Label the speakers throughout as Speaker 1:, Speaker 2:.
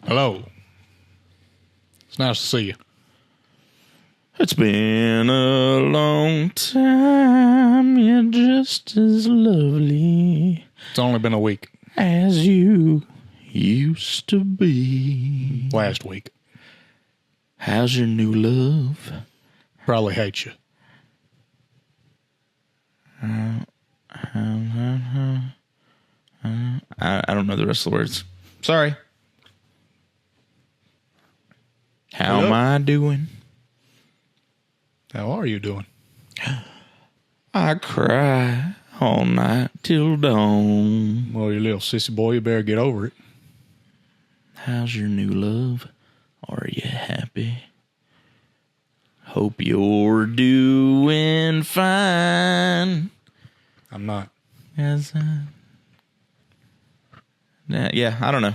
Speaker 1: Hello. It's nice to see you.
Speaker 2: It's been a long time, you're just as lovely
Speaker 1: It's only been a week.
Speaker 2: as you used to be.
Speaker 1: Last week.
Speaker 2: How's your new love?
Speaker 1: Probably hates you.
Speaker 2: I don't know the rest of the words. Sorry. How am I doing?
Speaker 1: How are you doing?
Speaker 2: I cry all night till dawn.
Speaker 1: Well, you little sissy boy, you better get over it.
Speaker 2: How's your new love? Are you happy? Hope you're doing fine.
Speaker 1: I'm not.
Speaker 2: As yeah, I don't know.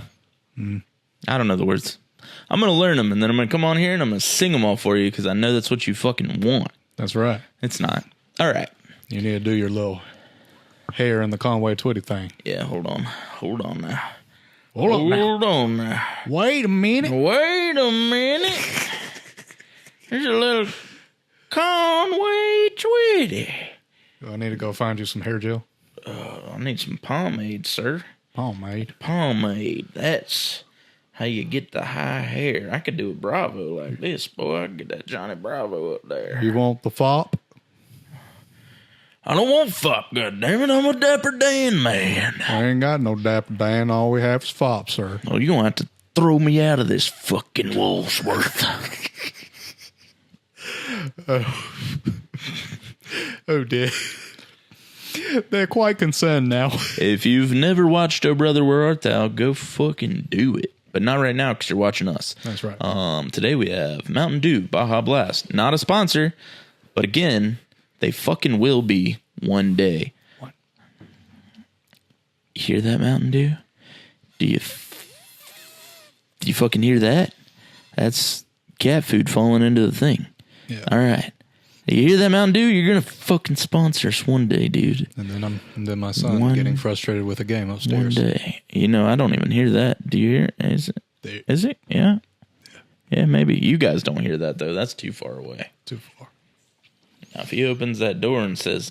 Speaker 2: I don't know the words. I'm going to learn them, and then I'm going to come on here, and I'm going to sing them all for you, because I know that's what you fucking want.
Speaker 1: That's right.
Speaker 2: It's not. All right.
Speaker 1: You need to do your little hair in the Conway Twitty thing.
Speaker 2: Yeah, hold on. Hold on now.
Speaker 1: Hold
Speaker 2: on now.
Speaker 1: Wait a minute.
Speaker 2: Wait a minute. There's a little Conway Twitty.
Speaker 1: I need to go find you some hair gel.
Speaker 2: I need some pomade, sir.
Speaker 1: Pomade.
Speaker 2: Pomade. That's how you get the high hair. I could do a Bravo like this, boy. I could get that Johnny Bravo up there.
Speaker 1: You want the fop?
Speaker 2: I don't want fop, goddammit. I'm a Dapper Dan man.
Speaker 1: I ain't got no Dapper Dan. All we have is fop, sir.
Speaker 2: Oh, you're going to have to throw me out of this fucking Woolsworth.
Speaker 1: Oh, dear. They're quite concerned now.
Speaker 2: If you've never watched Oh Brother, Where Art Thou, go fucking do it. But not right now because you're watching us.
Speaker 1: That's right.
Speaker 2: Today we have Mountain Dew Baja Blast. Not a sponsor, but again, they fucking will be one day.
Speaker 1: What?
Speaker 2: You hear that, Mountain Dew? Do you fucking hear that? That's cat food falling into the thing.
Speaker 1: Yeah.
Speaker 2: All right. You hear that, Mountain Dew? You're gonna fucking sponsor us one day, dude.
Speaker 1: And then my son getting frustrated with a game upstairs.
Speaker 2: One day. You know, I don't even hear that. Do you hear it? Is it? Is it? Yeah. Yeah, maybe. You guys don't hear that, though. That's too far away.
Speaker 1: Too far.
Speaker 2: Now, if he opens that door and says,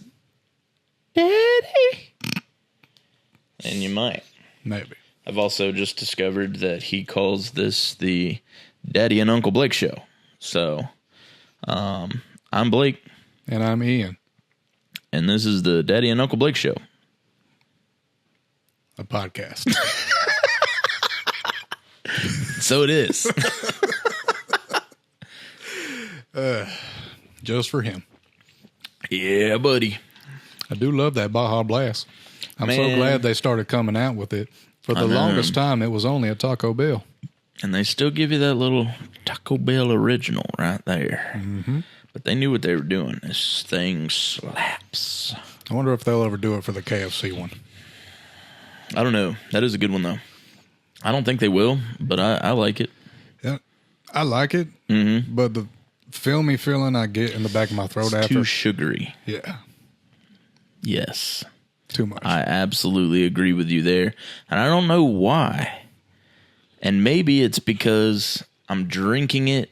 Speaker 2: Daddy, then you might.
Speaker 1: Maybe.
Speaker 2: I've also just discovered that he calls this the Daddy and Uncle Blake show. So, I'm Blake.
Speaker 1: And I'm Ian.
Speaker 2: And this is the Daddy and Uncle Blake show.
Speaker 1: A podcast.
Speaker 2: So it is.
Speaker 1: Just for him.
Speaker 2: Yeah, buddy.
Speaker 1: I do love that Baja Blast. I'm so
Speaker 2: Man.
Speaker 1: glad they started coming out with it. For the longest time, it was only a Taco Bell.
Speaker 2: And they still give you that little Taco Bell original right there.
Speaker 1: Mm-hmm.
Speaker 2: But they knew what they were doing. This thing slaps.
Speaker 1: I wonder if they'll ever do it for the KFC one.
Speaker 2: I don't know. That is a good one, though. I don't think they will, but I like it.
Speaker 1: Yeah, I like it, but the filmy feeling I get in the back of my throat after.
Speaker 2: Too sugary.
Speaker 1: Yeah.
Speaker 2: Yes.
Speaker 1: Too much.
Speaker 2: I absolutely agree with you there. And I don't know why. And maybe it's because I'm drinking it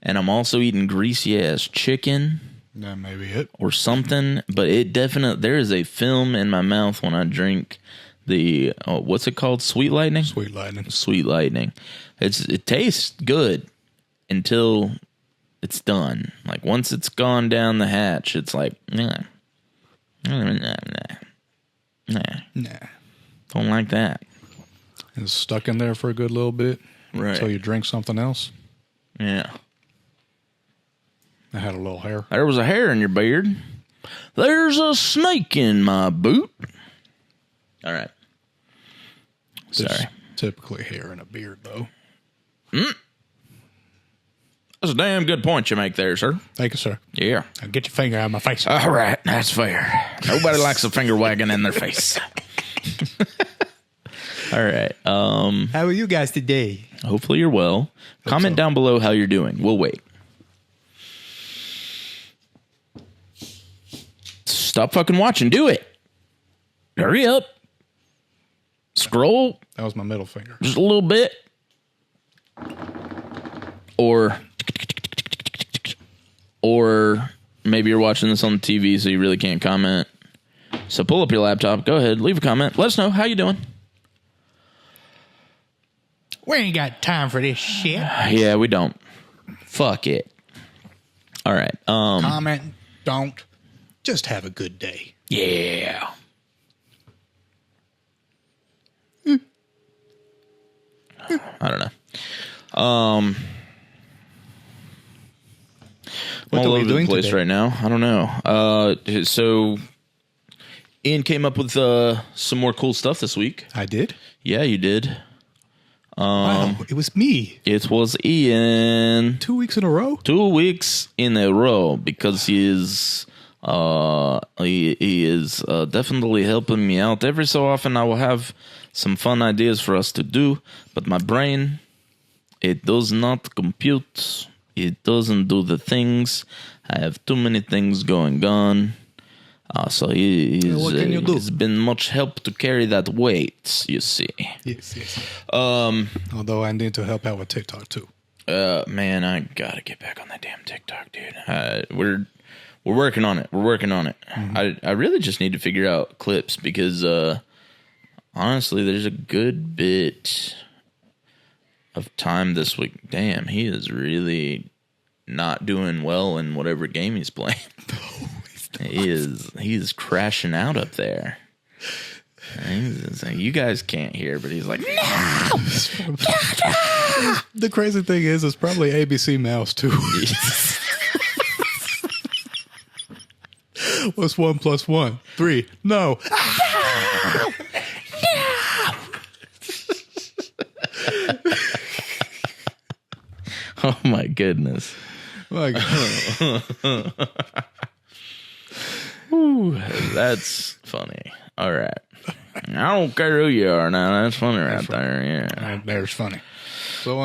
Speaker 2: and I'm also eating greasy ass chicken.
Speaker 1: That may be it.
Speaker 2: Or something. But it definitely, there is a film in my mouth when I drink the, what's it called? Sweet Lightning?
Speaker 1: Sweet Lightning.
Speaker 2: Sweet Lightning. It tastes good until it's done. Like once it's gone down the hatch, it's like, nah. Don't like that.
Speaker 1: It's stuck in there for a good little bit.
Speaker 2: Right.
Speaker 1: Until you drink something else.
Speaker 2: Yeah.
Speaker 1: I had a little hair.
Speaker 2: There was a hair in your beard. There's a snake in my boot. All right.
Speaker 1: There's
Speaker 2: Sorry.
Speaker 1: typically hair in a beard, though.
Speaker 2: That's a damn good point you make there, sir.
Speaker 1: Thank you, sir.
Speaker 2: Yeah.
Speaker 1: Now get your finger out of my face.
Speaker 2: All right. That's fair. Nobody likes a finger wagging in their face. All right.
Speaker 3: How are you guys today?
Speaker 2: Hopefully you're well. Comment down below how you're doing. We'll wait. Stop fucking watching. Do it. Hurry up. Scroll
Speaker 1: That was my middle finger.
Speaker 2: just a little bit. or maybe you're watching this on the TV, so you really can't comment. So pull up your laptop. Go ahead, leave a comment. Let us know how you doing.
Speaker 3: We ain't got time for this shit.
Speaker 2: Yeah, we don't. Fuck it. All right.
Speaker 1: Comment, don't. Just have a good day.
Speaker 2: Yeah. I don't know. I'm all over the place right now. I don't know. So Ian came up with some more cool stuff this week.
Speaker 1: I did?
Speaker 2: Yeah, you did.
Speaker 1: Wow, it was me.
Speaker 2: It was Ian.
Speaker 1: 2 weeks in a row?
Speaker 2: 2 weeks in a row, because he is definitely helping me out. Every so often I will have some fun ideas for us to do, but my brain, it does not compute. It doesn't do the things. I have too many things going on. So he's been much help to carry that weight, you see.
Speaker 1: Yes. Although I need to help out with TikTok too.
Speaker 2: Man, I gotta get back on that damn TikTok, dude. We're working on it. Mm-hmm. I really just need to figure out clips, because honestly, there's a good bit of time this week. Damn, he is really not doing well in whatever game he's playing. He's crashing out up there. You guys can't hear, but he's like, no!
Speaker 1: The crazy thing is, it's probably ABC Mouse too. What's 1 + 1? 3. No.
Speaker 2: Oh my goodness.
Speaker 1: My God.
Speaker 2: Ooh, that's funny. All right. I don't care who you are now. That's funny right there. Yeah.
Speaker 1: There's funny. So,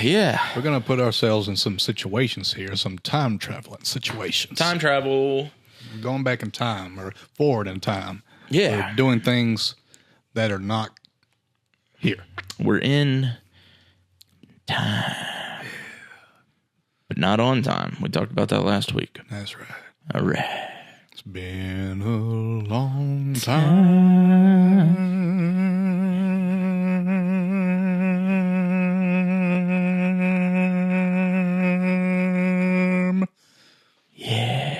Speaker 2: yeah.
Speaker 1: We're going to put ourselves in some situations here, some time traveling situations.
Speaker 2: Time travel.
Speaker 1: Going back in time or forward in time.
Speaker 2: Yeah.
Speaker 1: We're doing things that are not here.
Speaker 2: We're in time, but not on time. We talked about that last week.
Speaker 1: That's right.
Speaker 2: All right.
Speaker 1: It's been a long time.
Speaker 2: Yeah.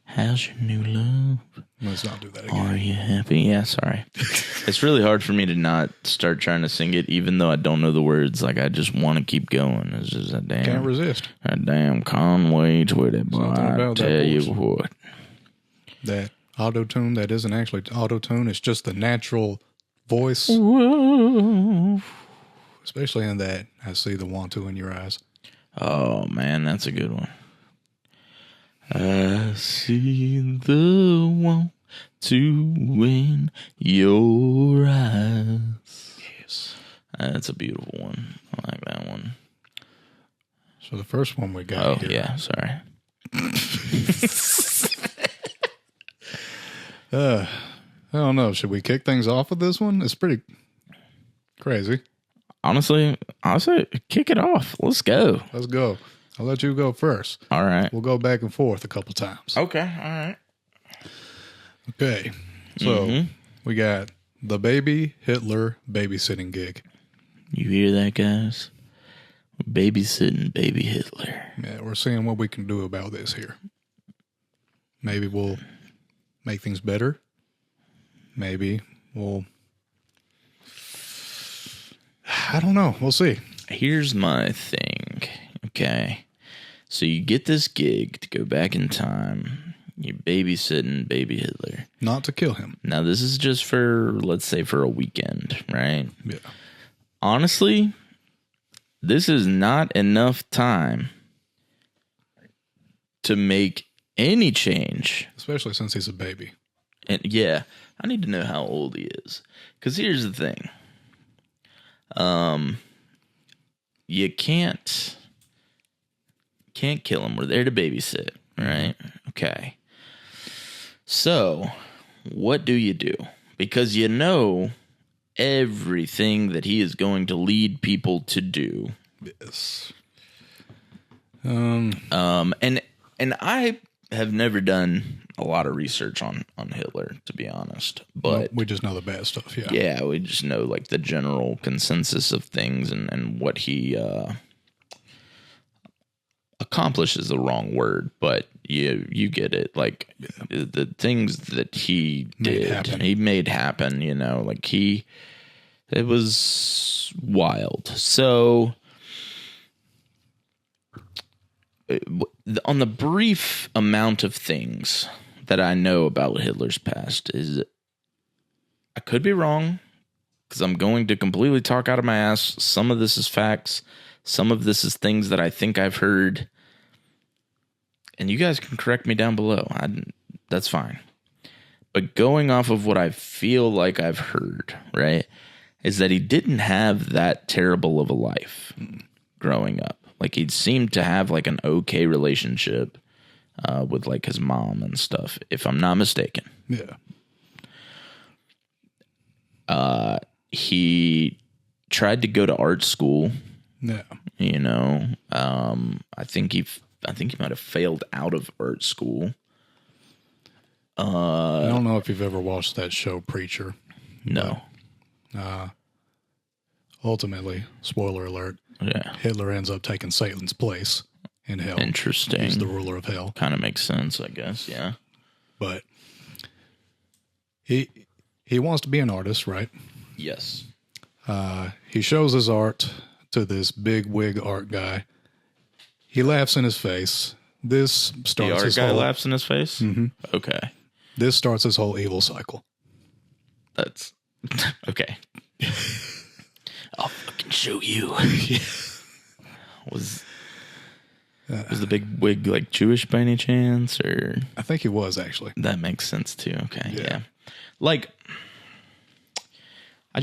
Speaker 2: How's your new love?
Speaker 1: Let's not do that again.
Speaker 2: Are you happy? Yeah, sorry. It's really hard for me to not start trying to sing it, even though I don't know the words. Like, I just want to keep going. It's just a damn...
Speaker 1: Can't resist.
Speaker 2: A damn Conway Twitty, boy. I tell you what.
Speaker 1: That auto-tune that isn't actually auto-tune. It's just the natural voice.
Speaker 2: Whoa.
Speaker 1: Especially in that, I see the 1, 2 in your eyes.
Speaker 2: Oh, man, that's a good one. I see the 1, 2 in your eyes.
Speaker 1: Yes.
Speaker 2: That's a beautiful one. I like that one.
Speaker 1: So the first one we got here.
Speaker 2: Oh, yeah, sorry.
Speaker 1: I don't know. Should we kick things off with this one? It's pretty crazy.
Speaker 2: Honestly, I'll say kick it off. Let's go.
Speaker 1: Let's go. I'll let you go first.
Speaker 2: All right.
Speaker 1: We'll go back and forth a couple times.
Speaker 2: Okay. All right.
Speaker 1: Okay. So we got the baby Hitler babysitting gig.
Speaker 2: You hear that, guys? Babysitting baby Hitler.
Speaker 1: Yeah, we're seeing what we can do about this here. Maybe we'll make things better. Maybe we'll... I don't know. We'll see.
Speaker 2: Here's my thing. Okay. So you get this gig to go back in time. You're babysitting baby Hitler.
Speaker 1: Not to kill him.
Speaker 2: Now, this is just for, let's say, for a weekend, right?
Speaker 1: Yeah.
Speaker 2: Honestly, this is not enough time to make any change.
Speaker 1: Especially since he's a baby.
Speaker 2: And yeah, I need to know how old he is. Because here's the thing. You can't kill him. We're there to babysit, right? Okay. So, what do you do? Because you know everything that he is going to lead people to do.
Speaker 1: Yes.
Speaker 2: And I have never done a lot of research on Hitler, to be honest. But
Speaker 1: we just know the bad stuff. Yeah.
Speaker 2: Yeah, we just know like the general consensus of things and what he accomplish is the wrong word, but you get it. Like the things that he made happen, you know, like it was wild. So on the brief amount of things that I know about Hitler's past, is I could be wrong, because I'm going to completely talk out of my ass. Some of this is facts. Some of this is things that I think I've heard. And you guys can correct me down below. That's fine. But going off of what I feel like I've heard, right, is that he didn't have that terrible of a life growing up. Like, he seemed to have like an okay relationship with like his mom and stuff, if I'm not mistaken.
Speaker 1: Yeah.
Speaker 2: He tried to go to art school.
Speaker 1: Yeah.
Speaker 2: You know, I think he might have failed out of art school.
Speaker 1: I don't know if you've ever watched that show Preacher.
Speaker 2: No.
Speaker 1: Ultimately, spoiler alert,
Speaker 2: Yeah.
Speaker 1: Hitler ends up taking Satan's place in hell.
Speaker 2: Interesting.
Speaker 1: He's the ruler of hell.
Speaker 2: Kind of makes sense, I guess. Yeah.
Speaker 1: But he wants to be an artist, right?
Speaker 2: Yes.
Speaker 1: He shows his art to this big wig art guy. He laughs in his face. This starts
Speaker 2: The art
Speaker 1: his
Speaker 2: guy
Speaker 1: whole,
Speaker 2: laughs in his face? Mm-hmm. Okay.
Speaker 1: This starts his whole evil cycle.
Speaker 2: That's okay. I'll fucking show you. Was the big wig like Jewish by any chance, or?
Speaker 1: I think he was, actually.
Speaker 2: That makes sense too. Okay. Yeah. Like, I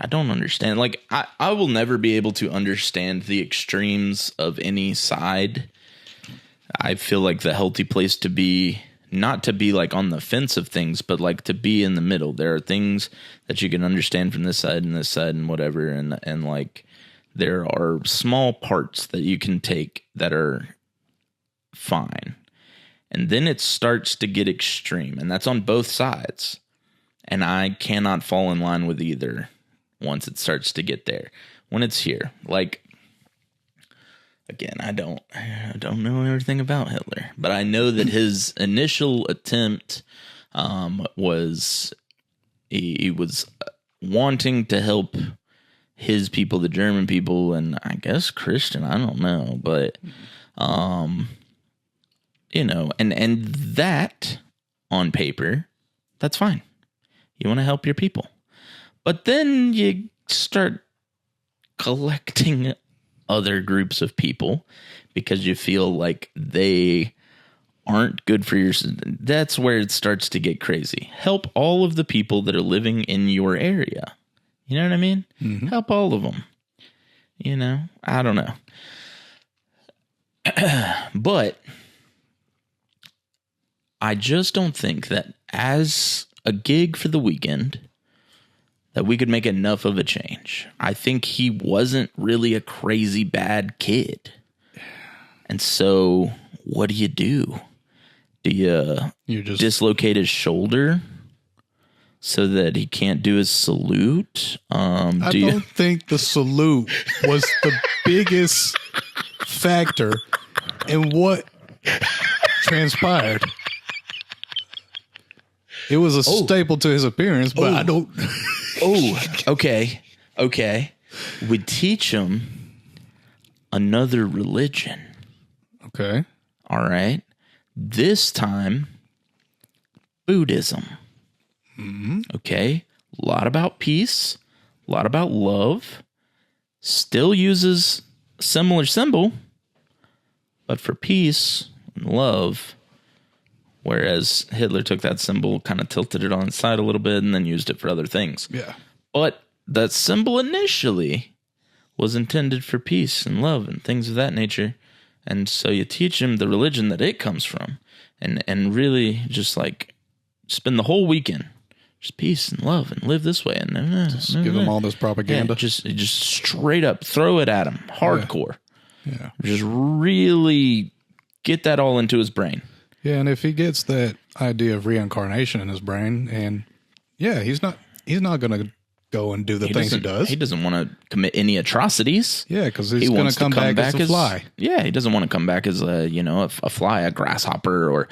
Speaker 2: don't understand. Like, I will never be able to understand the extremes of any side. I feel like the healthy place to be, not to be like on the fence of things, but like to be in the middle. There are things that you can understand from this side and whatever. And like, there are small parts that you can take that are fine. And then it starts to get extreme, and that's on both sides. And I cannot fall in line with either once it starts to get there. When it's here, like, again, I don't know everything about Hitler, but I know that his initial attempt was he was wanting to help his people, the German people, and I guess Christian, I don't know, but you know, and that on paper, that's fine. You want to help your people. But then you start collecting other groups of people because you feel like they aren't good for your... That's where it starts to get crazy. Help all of the people that are living in your area. You know what I mean? Mm-hmm. Help all of them. You know? I don't know. But I just don't think that as a gig for the weekend that we could make enough of a change. I think he wasn't really a crazy bad kid. And so what do? Do you just dislocate his shoulder so that he can't do his salute?
Speaker 1: I don't think the salute was the biggest factor in what transpired. It was a staple to his appearance, but I don't...
Speaker 2: Okay. We teach him another religion.
Speaker 1: Okay.
Speaker 2: All right. This time, Buddhism. Mm-hmm. Okay. A lot about peace. A lot about love. Still uses a similar symbol, but for peace and love. Whereas Hitler took that symbol, kind of tilted it on its side a little bit, and then used it for other things.
Speaker 1: Yeah.
Speaker 2: But that symbol initially was intended for peace and love and things of that nature. And so you teach him the religion that it comes from, and really just like spend the whole weekend just peace and love and live this way. And
Speaker 1: Just give them all this propaganda.
Speaker 2: Just straight up throw it at him. Hardcore.
Speaker 1: Yeah.
Speaker 2: Just really get that all into his brain.
Speaker 1: Yeah, and if he gets that idea of reincarnation in his brain, and he's not going to go and do the things he does.
Speaker 2: He doesn't want to commit any atrocities.
Speaker 1: Yeah, because he's going to come back as a fly.
Speaker 2: Yeah, he doesn't want to come back as a fly, a grasshopper,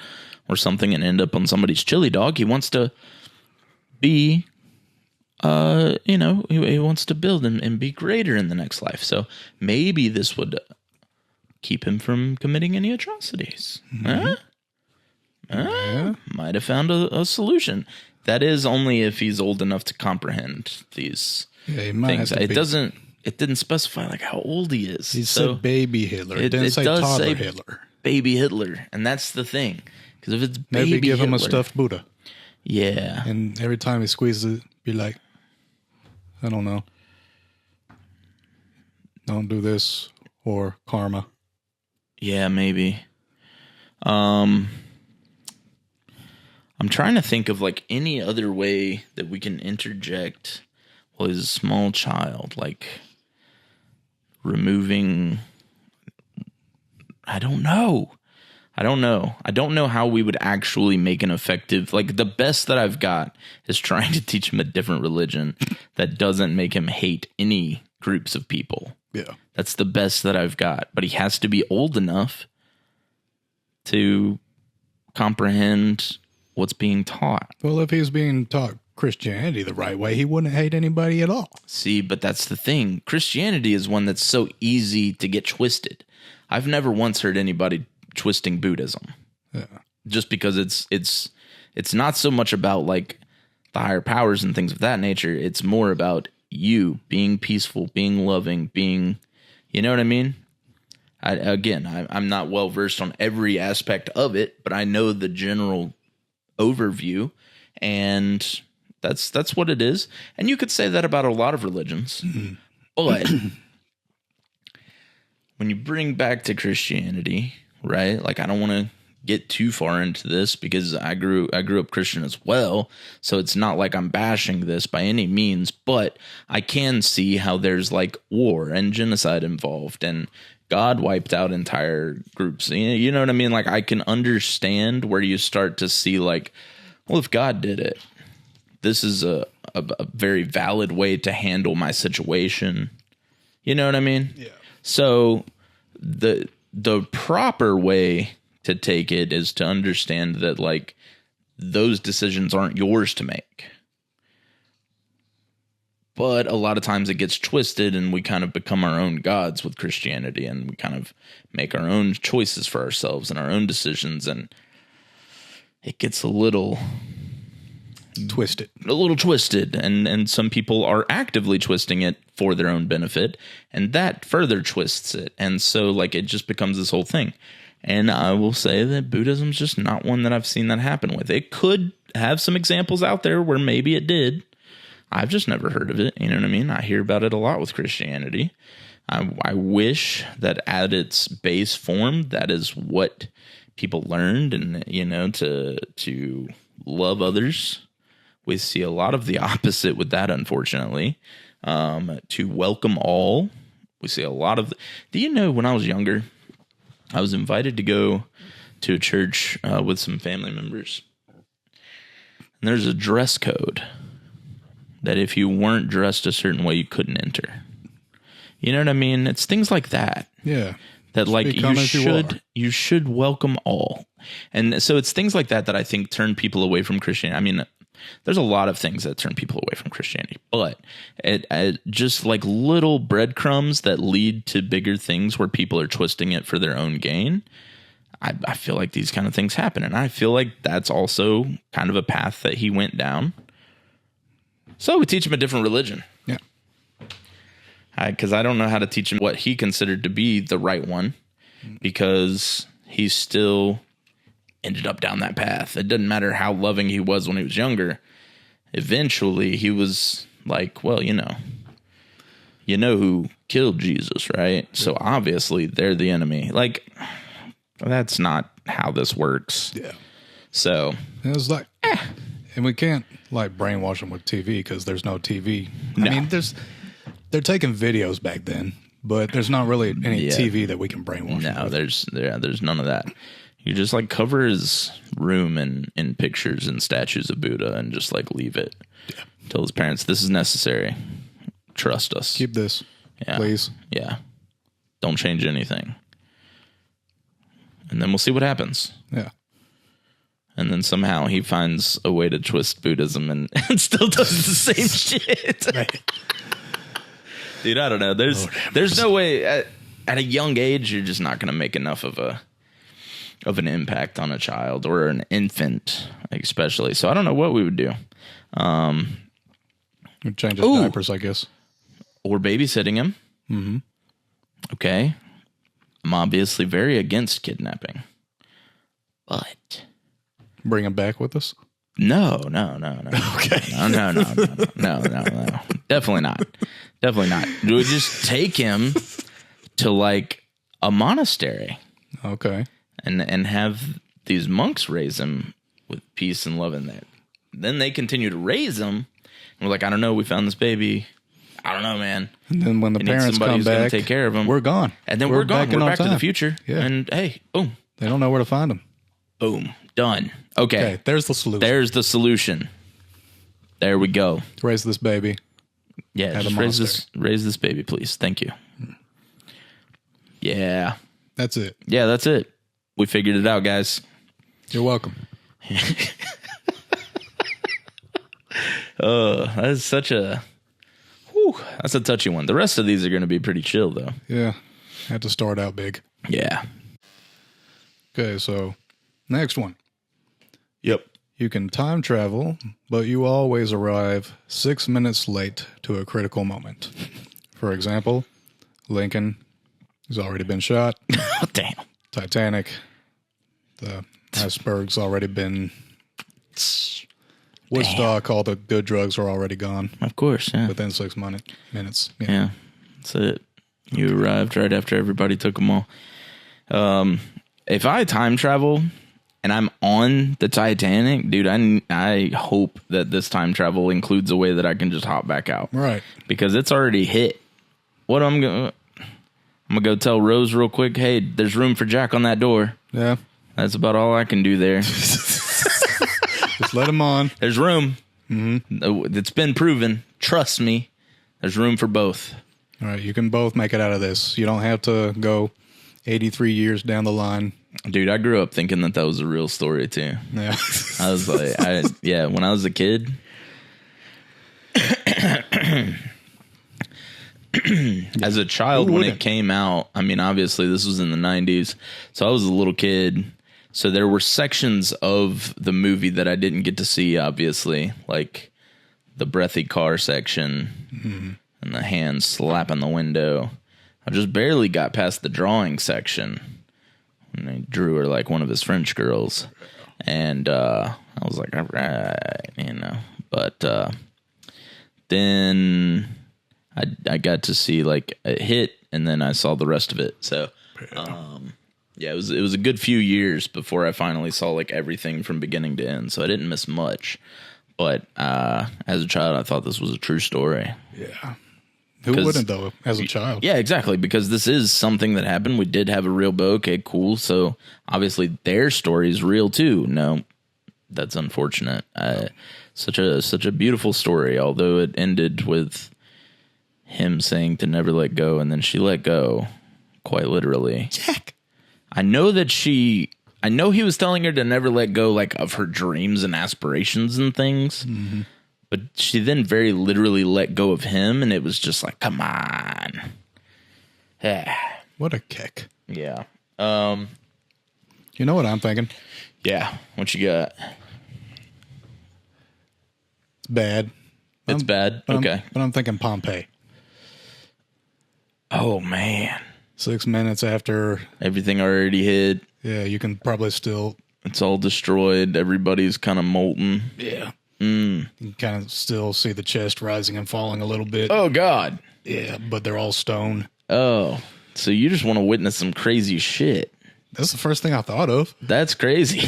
Speaker 2: or something, and end up on somebody's chili dog. He wants to be, he wants to build and be greater in the next life. So maybe this would keep him from committing any atrocities. Might have found a solution. That is only if he's old enough to comprehend these things. It didn't specify like how old he is.
Speaker 1: He said baby Hitler. It didn't say toddler Hitler.
Speaker 2: Baby Hitler, and that's the thing. Because if it's baby
Speaker 1: maybe give
Speaker 2: Hitler,
Speaker 1: him a stuffed Buddha.
Speaker 2: Yeah,
Speaker 1: and every time he squeezes it, be like, I don't know, don't do this or karma.
Speaker 2: Yeah, maybe. I'm trying to think of like any other way that we can interject while he's a small child, like removing. I don't know. I don't know how we would actually make an effective, like the best that I've got is trying to teach him a different religion that doesn't make him hate any groups of people.
Speaker 1: Yeah.
Speaker 2: That's the best that I've got, but he has to be old enough to comprehend what's being taught.
Speaker 1: Well, if he's being taught Christianity the right way, he wouldn't hate anybody at all.
Speaker 2: See, but that's the thing. Christianity is one that's so easy to get twisted. I've never once heard anybody twisting Buddhism.
Speaker 1: Yeah.
Speaker 2: Just because it's not so much about like the higher powers and things of that nature. It's more about you being peaceful, being loving, being, you know what I mean? I'm not well versed on every aspect of it, but I know the general overview, and that's what it is. And you could say that about a lot of religions. Mm-hmm. But when you bring back to Christianity, right? Like I don't want to get too far into this because I grew up Christian as well, so it's not like I'm bashing this by any means, but I can see how there's like war and genocide involved, and God wiped out entire groups. You know what I mean? Like I can understand where you start to see like, well, if God did it, this is a very valid way to handle my situation. You know what I mean? Yeah. So the proper way to take it is to understand that like those decisions aren't yours to make. But a lot of times it gets twisted and we kind of become our own gods with Christianity, and we kind of make our own choices for ourselves and our own decisions, and it gets a little
Speaker 1: twisted.
Speaker 2: And some people are actively twisting it for their own benefit, and that further twists it. And so like it just becomes this whole thing. And I will say that Buddhism's just not one that I've seen that happen with. It could have some examples out there where maybe it did. I've just never heard of it. You know what I mean? I hear about it a lot with Christianity. I wish that at its base form, that is what people learned, and, you know, to love others. We see a lot of the opposite with that, unfortunately. To welcome all. We see a lot of... Do you know, when I was younger, I was invited to go to a church with some family members. And there's a dress code that if you weren't dressed a certain way, you couldn't enter. You know what I mean? It's things like that.
Speaker 1: Yeah.
Speaker 2: That like you should welcome all. And so it's things like that that I think turn people away from Christianity. I mean, there's a lot of things that turn people away from Christianity, but it just like little breadcrumbs that lead to bigger things where people are twisting it for their own gain. I feel like these kind of things happen. And I feel like that's also kind of a path that he went down. So we teach him a different religion.
Speaker 1: Yeah.
Speaker 2: Because I don't know how to teach him what he considered to be the right one, because he still ended up down that path. It doesn't matter how loving he was when he was younger. Eventually, he was like, well, you know who killed Jesus, right? So obviously, they're the enemy. Like, that's not how this works.
Speaker 1: Yeah.
Speaker 2: So
Speaker 1: it was like... And we can't like brainwash them with TV because there's no TV.
Speaker 2: No.
Speaker 1: I mean, they're taking videos back then, but there's not really any
Speaker 2: Yeah.
Speaker 1: TV that we can brainwash. them
Speaker 2: No,
Speaker 1: with.
Speaker 2: there's none of that. You just like cover his room in pictures and statues of Buddha and just like leave it. Yeah. Tell his parents this is necessary. Trust us.
Speaker 1: Keep this,
Speaker 2: Yeah.
Speaker 1: please.
Speaker 2: Yeah. Don't change anything. And then we'll see what happens.
Speaker 1: Yeah.
Speaker 2: And then somehow he finds a way to twist Buddhism and still does the same shit. Dude, I don't know. There's no way at a young age you're just not going to make enough of an impact on a child or an infant, especially. So I don't know what we would do.
Speaker 1: We'd change his diapers, I guess.
Speaker 2: Or babysitting him. Mm-hmm. Okay. I'm obviously very against kidnapping. But
Speaker 1: Bring him back with us.
Speaker 2: no. Okay. No. Definitely not. Definitely not. We would just take him to like a monastery
Speaker 1: Okay.
Speaker 2: and have these monks raise him with peace and love in that. Then they continue to raise him. And we're like, I don't know. We found this baby. I don't know, man.
Speaker 1: And then when the
Speaker 2: They need
Speaker 1: parents
Speaker 2: somebody
Speaker 1: come
Speaker 2: who's gonna
Speaker 1: back,
Speaker 2: take care of him.
Speaker 1: we're gone.
Speaker 2: And then we're gone.
Speaker 1: back in
Speaker 2: We're
Speaker 1: our
Speaker 2: back to the
Speaker 1: time.
Speaker 2: future.
Speaker 1: Yeah.
Speaker 2: And hey, boom,
Speaker 1: They don't know where to find them.
Speaker 2: boom, done. Okay.
Speaker 1: Okay, there's the solution.
Speaker 2: There's the solution. There we go.
Speaker 1: Raise this baby.
Speaker 2: Yeah,
Speaker 1: At a
Speaker 2: just raise this baby, please. Thank you. Yeah.
Speaker 1: That's it.
Speaker 2: Yeah, that's it. We figured it out, guys.
Speaker 1: You're welcome.
Speaker 2: That's such a that's a touchy one. The rest of these are going to be pretty chill, though.
Speaker 1: Yeah. Had to start out big.
Speaker 2: Yeah.
Speaker 1: Okay, so next one.
Speaker 2: Yep.
Speaker 1: You can time travel, but you always arrive 6 minutes late to a critical moment. For example, Lincoln has already been shot.
Speaker 2: Oh, damn.
Speaker 1: Titanic, the iceberg's already been. Woodstock, all the good drugs are already gone
Speaker 2: Of course, yeah.
Speaker 1: within 6 minutes. Yeah.
Speaker 2: Yeah, that's it. You arrived right after everybody took them all. If I time travel and I'm on the Titanic, dude, I hope that this time travel includes a way that I can just hop back out.
Speaker 1: Right.
Speaker 2: Because it's already hit. What I'm gonna go tell Rose real quick, hey, there's room for Jack on that door.
Speaker 1: Yeah.
Speaker 2: That's about all I can do there.
Speaker 1: Just let him on.
Speaker 2: There's room. Mm-hmm. It's been proven. Trust me. There's room for both.
Speaker 1: All right. You can both make it out of this. You don't have to go 83 years down the line.
Speaker 2: Dude, I grew up thinking that was a real story too.
Speaker 1: Yeah.
Speaker 2: I was like, when I was a kid. As a child, when it came out, I mean, obviously this was in the 90s. So I was a little kid. So there were sections of the movie that I didn't get to see, obviously, like the breathy car section and the hand slapping the window. I just barely got past the drawing section. And they drew her like one of his French girls. And I was like, all right, But then I got to see like a hit, and then I saw the rest of it. So, yeah, it was a good few years before I finally saw like everything from beginning to end. So I didn't miss much. But as a child, I thought this was a true story.
Speaker 1: Yeah. Who wouldn't, though, as a child?
Speaker 2: Yeah, exactly, because this is something that happened. We did have a real boat. Okay, cool. So obviously their story is real too. No, that's unfortunate. Such a beautiful story, although it ended with him saying to never let go, and then she let go, quite literally.
Speaker 1: Jack.
Speaker 2: I know he was telling her to never let go, like, of her dreams and aspirations and things. Mm-hmm. But she then very literally let go of him, and it was just like, come on.
Speaker 1: What a kick.
Speaker 2: Yeah.
Speaker 1: You know what I'm thinking?
Speaker 2: Yeah. What you got?
Speaker 1: It's bad.
Speaker 2: It's bad? Okay.
Speaker 1: But I'm thinking Pompeii.
Speaker 2: Oh, man.
Speaker 1: 6 minutes after.
Speaker 2: Everything already hit.
Speaker 1: Yeah, you can probably still.
Speaker 2: It's all destroyed. Everybody's kind of molten.
Speaker 1: Yeah. You can kind of still see the chest rising and falling a little bit.
Speaker 2: Oh, God.
Speaker 1: Yeah, but they're all stone.
Speaker 2: Oh, so you just want to witness some crazy shit.
Speaker 1: That's the first thing I thought of.
Speaker 2: That's crazy.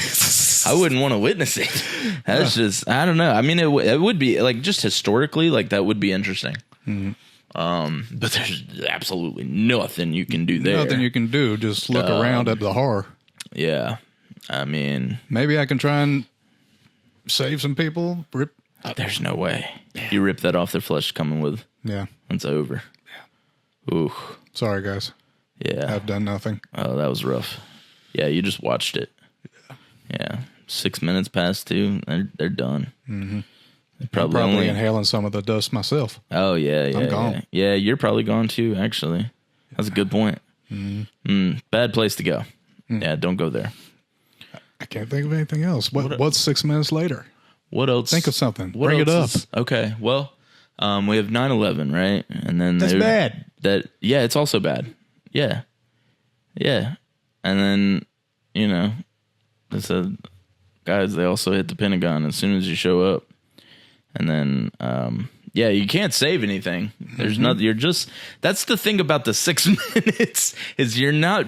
Speaker 2: I wouldn't want to witness it. That's just, I don't know. I mean, it would be like just historically, like that would be interesting. But there's absolutely nothing you can do there.
Speaker 1: Nothing you can do. Just look around at the horror.
Speaker 2: Yeah. I mean,
Speaker 1: maybe I can try and save some people.
Speaker 2: There's no way. You rip that off, their flesh coming with.
Speaker 1: Yeah.
Speaker 2: It's over. Yeah. Ooh.
Speaker 1: Sorry, guys.
Speaker 2: Yeah.
Speaker 1: I've done nothing.
Speaker 2: Oh, that was rough. Yeah, you just watched it. Yeah. 6 minutes past 2, they're done. Mm-hmm.
Speaker 1: I'm probably inhaling some of the dust myself.
Speaker 2: Oh, yeah. I'm gone. Yeah, you're probably gone too, actually. That's a good point. Bad place to go. Yeah, don't go there.
Speaker 1: I can't think of anything else. What's 6 minutes later?
Speaker 2: What else?
Speaker 1: Think of something. Bring it up.
Speaker 2: Okay, well, we have 9/11, right? And then
Speaker 1: that's bad.
Speaker 2: Yeah, it's also bad. Yeah. Yeah. And then, you know, they said, guys, they also hit the Pentagon as soon as you show up. And then, yeah, you can't save anything. There's nothing. You're just, that's the thing about the 6 minutes is you're never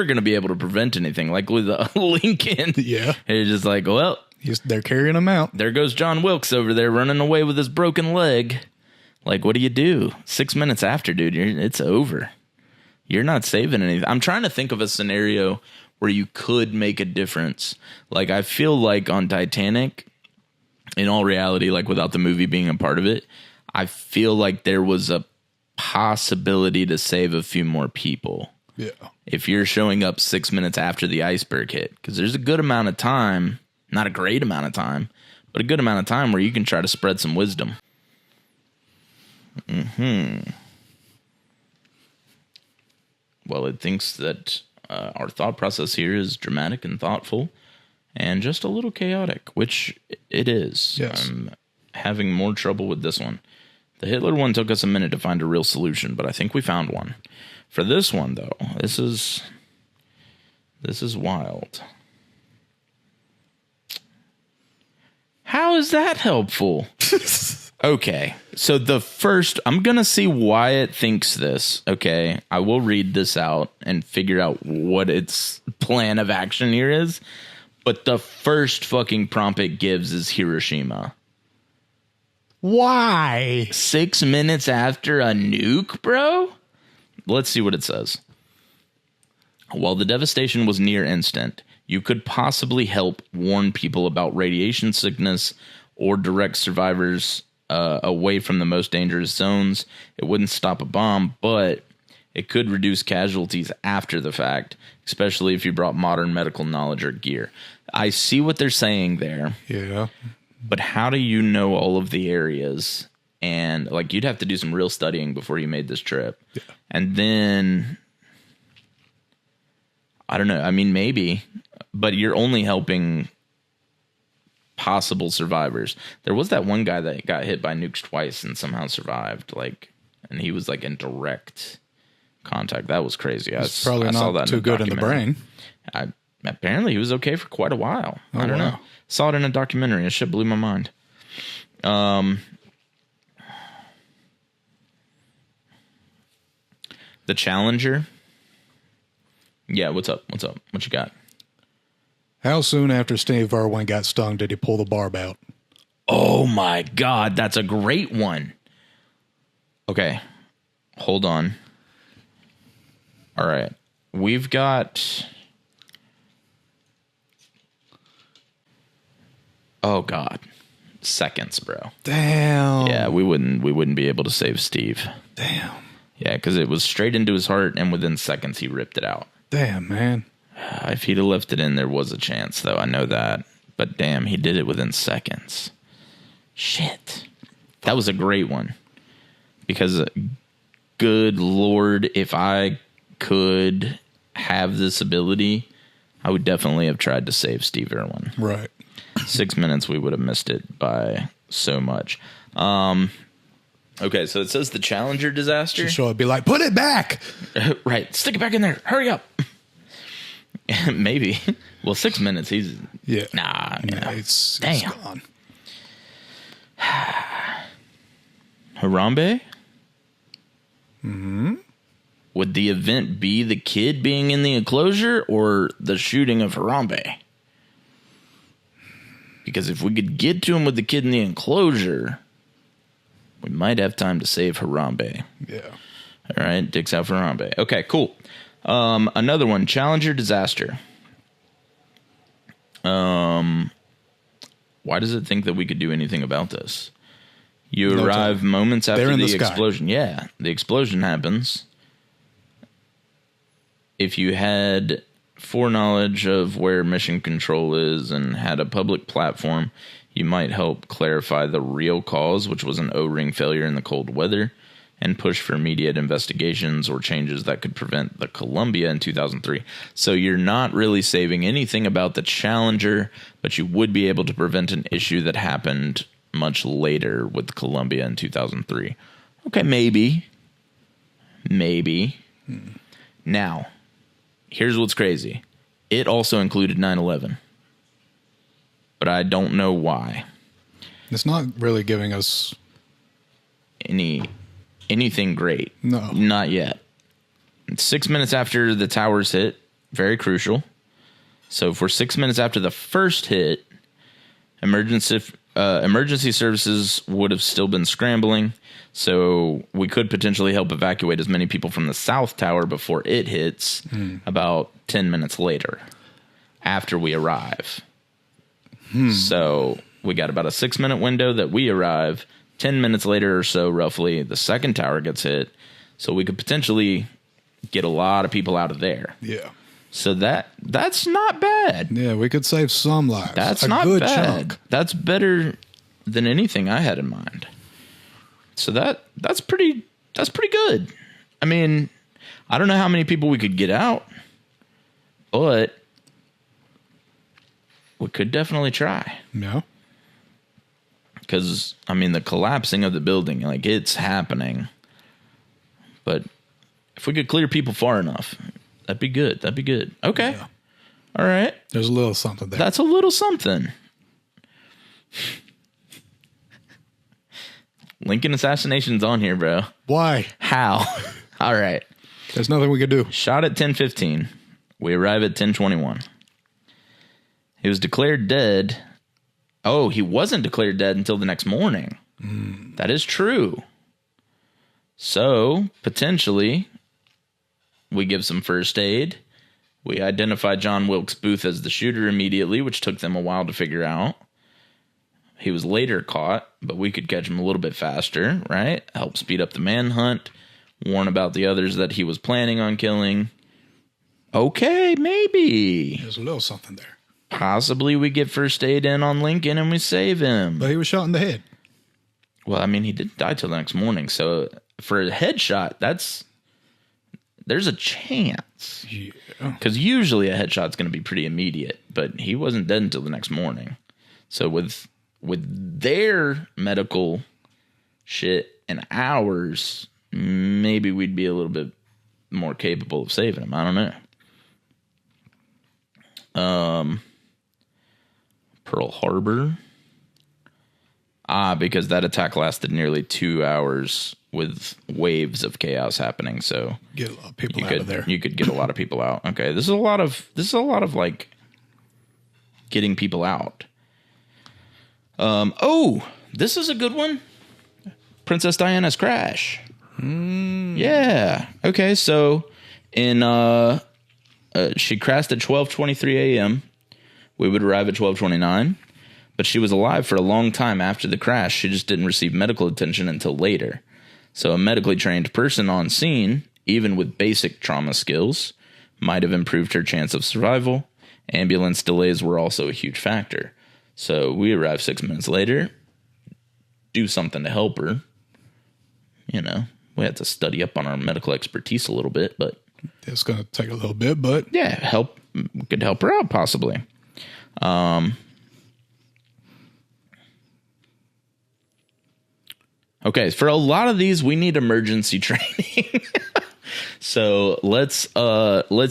Speaker 2: going to be able to prevent anything. Like with Lincoln. Yeah. You're just like, well,
Speaker 1: they're carrying him out.
Speaker 2: There goes John Wilkes over there running away with his broken leg. Like, what do you do? 6 minutes after, dude, it's over. You're not saving anything. I'm trying to think of a scenario where you could make a difference. Like, I feel like on Titanic, in all reality, like without the movie being a part of it, I feel like there was a possibility to save a few more people. Yeah. If you're showing up 6 minutes after the iceberg hit, because there's a good amount of time, not a great amount of time, but a good amount of time where you can try to spread some wisdom. Well, it thinks that our thought process here is dramatic and thoughtful and just a little chaotic, which it is.
Speaker 1: Yes.
Speaker 2: I'm having more trouble with this one. The Hitler one took us a minute to find a real solution, but I think we found one. For this one, though, this is wild. How is that helpful? Okay, so the first, I'm going to see why it thinks this, okay? I will read this out and figure out what its plan of action here is. But the first fucking prompt it gives is Hiroshima.
Speaker 3: Why?
Speaker 2: 6 minutes after a nuke, bro? Let's see what it says. While the devastation was near instant, you could possibly help warn people about radiation sickness or direct survivors away from the most dangerous zones. It wouldn't stop a bomb, but it could reduce casualties after the fact, especially if you brought modern medical knowledge or gear. I see what they're saying there.
Speaker 1: Yeah.
Speaker 2: But how do you know all of the areas? And like, you'd have to do some real studying before you made this trip. Yeah. And then, I don't know. I mean, maybe, but you're only helping possible survivors. There was that one guy that got hit by nukes twice and somehow survived. Like, and he was like in direct contact. That was crazy.
Speaker 1: It's probably not too good in the brain.
Speaker 2: Apparently he was okay for quite a while. I don't know. Saw it in a documentary. It shit blew my mind. The Challenger. Yeah, what's up? What's up? What you got?
Speaker 1: How soon after Steve Irwin got stung did he pull the barb out?
Speaker 2: Oh my God, that's a great one. Okay, hold on. All right, we've got... Oh God, seconds, bro.
Speaker 1: Damn.
Speaker 2: Yeah, we wouldn't be able to save Steve.
Speaker 1: Damn.
Speaker 2: Yeah, because it was straight into his heart, and within seconds he ripped it out.
Speaker 1: Damn, man.
Speaker 2: If he'd have left it in, there was a chance, though. I know that. But damn, he did it within seconds. Shit. That was a great one. Because, good Lord, if I could have this ability, I would definitely have tried to save Steve Irwin.
Speaker 1: Right.
Speaker 2: 6 minutes, we would have missed it by so much. Okay, so it says the Challenger disaster.
Speaker 1: So it'd be like, put it back.
Speaker 2: Right. Stick it back in there. Hurry up. Maybe. Well, 6 minutes. He's Nah.
Speaker 1: It's gone.
Speaker 2: Harambe. would the event be the kid being in the enclosure or the shooting of Harambe? Because if we could get to him with the kid in the enclosure, we might have time to save Harambe.
Speaker 1: Yeah.
Speaker 2: All right, dicks out for Harambe. Okay, cool. Another one, Challenger disaster. Why does it think that we could do anything about this? You arrive moments after the explosion. Yeah, the explosion happens. If you had foreknowledge of where mission control is and had a public platform, you might help clarify the real cause, which was an O-ring failure in the cold weather, and push for immediate investigations or changes that could prevent the Columbia in 2003. So you're not really saving anything about the Challenger, but you would be able to prevent an issue that happened much later with Columbia in 2003. Okay, maybe. Now, here's what's crazy. It also included 9/11. But I don't know why.
Speaker 1: It's not really giving us
Speaker 2: anything great.
Speaker 1: No.
Speaker 2: Not yet. 6 minutes after the towers hit, very crucial. So if we're 6 minutes after the first hit, emergency services would have still been scrambling. So we could potentially help evacuate as many people from the South Tower before it hits about 10 minutes later after we arrive. So we got about a 6 minute window that we arrive. 10 minutes later or so, roughly, the second tower gets hit. So we could potentially get a lot of people out of there.
Speaker 1: Yeah.
Speaker 2: So that's not bad.
Speaker 1: Yeah, we could save some lives.
Speaker 2: That's
Speaker 1: a
Speaker 2: not
Speaker 1: good
Speaker 2: bad.
Speaker 1: chunk.
Speaker 2: That's better than anything I had in mind. So that's pretty good. I mean, I don't know how many people we could get out, but we could definitely try.
Speaker 1: Yeah.
Speaker 2: Because, I mean, the collapsing of the building, like, it's happening. But if we could clear people far enough, that'd be good. Okay. Yeah. All right.
Speaker 1: There's a little something there.
Speaker 2: That's a little something. Lincoln assassination's on here, bro.
Speaker 1: Why?
Speaker 2: How? All right.
Speaker 1: There's nothing we could do.
Speaker 2: Shot at 10:15. We arrive at 10:21. He was declared dead. Oh, he wasn't declared dead until the next morning. That is true. So, potentially, we give some first aid. We identify John Wilkes Booth as the shooter immediately, which took them a while to figure out. He was later caught, but we could catch him a little bit faster, right? Help speed up the manhunt. Warn about the others that he was planning on killing. Okay, maybe.
Speaker 1: There's a little something there.
Speaker 2: Possibly we get first aid in on Lincoln and we save him.
Speaker 1: But he was shot in the head.
Speaker 2: Well, I mean, he didn't die till the next morning. So for a headshot, there's a chance.
Speaker 1: Yeah.
Speaker 2: Because usually a headshot's going to be pretty immediate. But he wasn't dead until the next morning. So with their medical shit and ours, maybe we'd be a little bit more capable of saving him. I don't know. Pearl Harbor. Because that attack lasted nearly 2 hours with waves of chaos happening. So
Speaker 1: get a lot of people out of there.
Speaker 2: You could get a lot of people out. Okay, this is a lot of like getting people out. This is a good one. Princess Diana's crash. Yeah. Okay, so she crashed at 12:23 a.m. We would arrive at 12:29, but she was alive for a long time after the crash. She just didn't receive medical attention until later. So a medically trained person on scene, even with basic trauma skills, might have improved her chance of survival. Ambulance delays were also a huge factor. So we arrive 6 minutes later, do something to help her. You know, we had to study up on our medical expertise a little bit, but
Speaker 1: it's going to take a little bit, but
Speaker 2: yeah, we could help her out possibly. Okay, for a lot of these, we need emergency training. So let's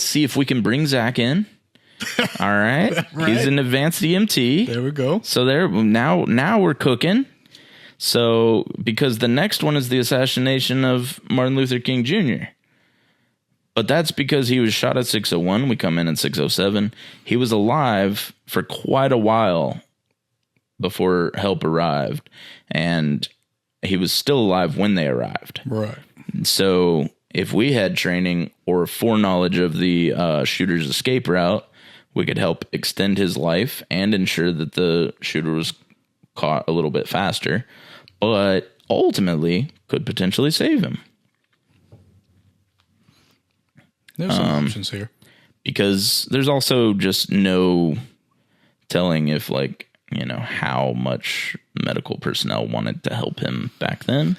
Speaker 2: see if we can bring Zach in. All right. Right. He's an advanced EMT.
Speaker 1: There we go.
Speaker 2: So now we're cooking. So because the next one is the assassination of Martin Luther King Jr. But that's because he was shot at 6:01. We come in at 6:07. He was alive for quite a while before help arrived, and he was still alive when they arrived.
Speaker 1: Right.
Speaker 2: So if we had training or foreknowledge of the shooter's escape route, we could help extend his life and ensure that the shooter was caught a little bit faster, but ultimately could potentially save him.
Speaker 1: There's some options here.
Speaker 2: Because there's also just no telling if, like, you know, how much medical personnel wanted to help him back then.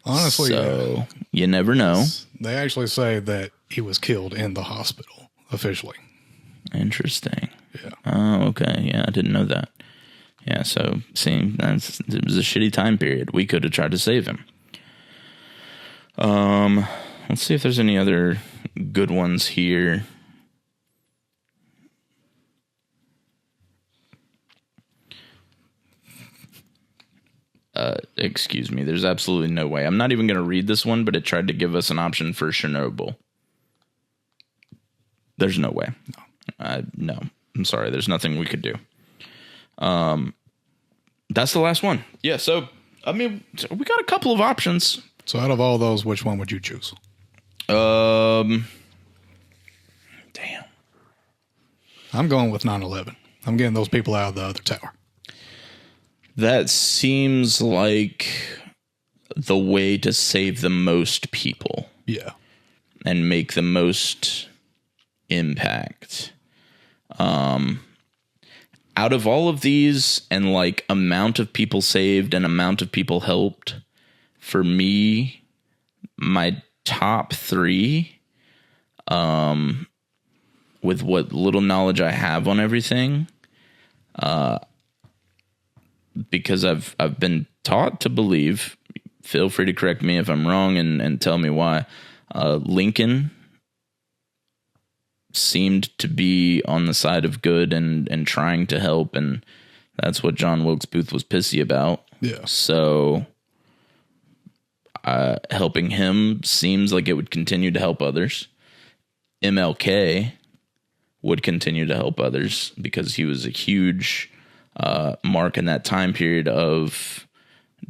Speaker 1: Honestly,
Speaker 2: so you never know.
Speaker 1: They actually say that he was killed in the hospital officially.
Speaker 2: Interesting.
Speaker 1: Yeah.
Speaker 2: Oh, okay. Yeah, I didn't know that. Yeah, so see, it was a shitty time period. We could have tried to save him. Let's see if there's any other good ones here. Excuse me. There's absolutely no way. I'm not even going to read this one, but it tried to give us an option for Chernobyl. There's no way. No. I'm sorry. There's nothing we could do. That's the last one. Yeah. So, I mean, we got a couple of options.
Speaker 1: So out of all those, which one would you choose?
Speaker 2: Damn.
Speaker 1: I'm going with 9/11. I'm getting those people out of the other tower.
Speaker 2: That seems like the way to save the most people.
Speaker 1: Yeah.
Speaker 2: And make the most impact. Out of all of these and like amount of people saved and amount of people helped, for me, my top three, with what little knowledge I have on everything, because I've been taught to believe, feel free to correct me if I'm wrong and tell me why, Lincoln seemed to be on the side of good and trying to help, and that's what John Wilkes Booth was pissy about.
Speaker 1: Yeah.
Speaker 2: So helping him seems like it would continue to help others. MLK would continue to help others because he was a huge mark in that time period of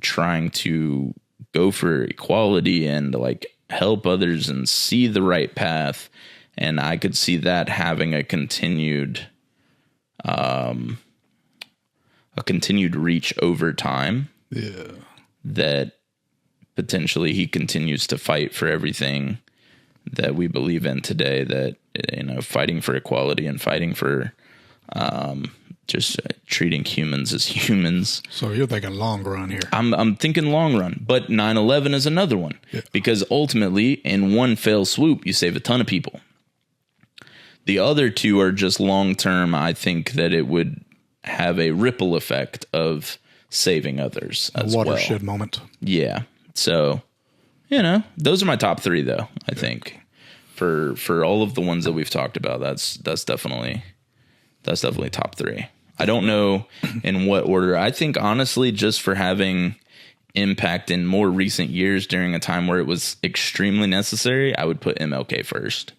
Speaker 2: trying to go for equality and like help others and see the right path. And I could see that having a continued reach over time.
Speaker 1: Yeah.
Speaker 2: That potentially he continues to fight for everything that we believe in today, that, you know, fighting for equality and fighting for just treating humans as humans.
Speaker 1: So you're thinking long run here.
Speaker 2: I'm thinking long run, but 9/11 is another one. Yeah. Because ultimately, in one fell swoop, you save a ton of people. The other two are just long term. I think that it would have a ripple effect of saving others as well. A watershed
Speaker 1: moment.
Speaker 2: Yeah. So, you know, those are my top three, though. I think for all of the ones that we've talked about, that's definitely top three. I don't know in what order. I think honestly, just for having impact in more recent years during a time where it was extremely necessary, I would put MLK first.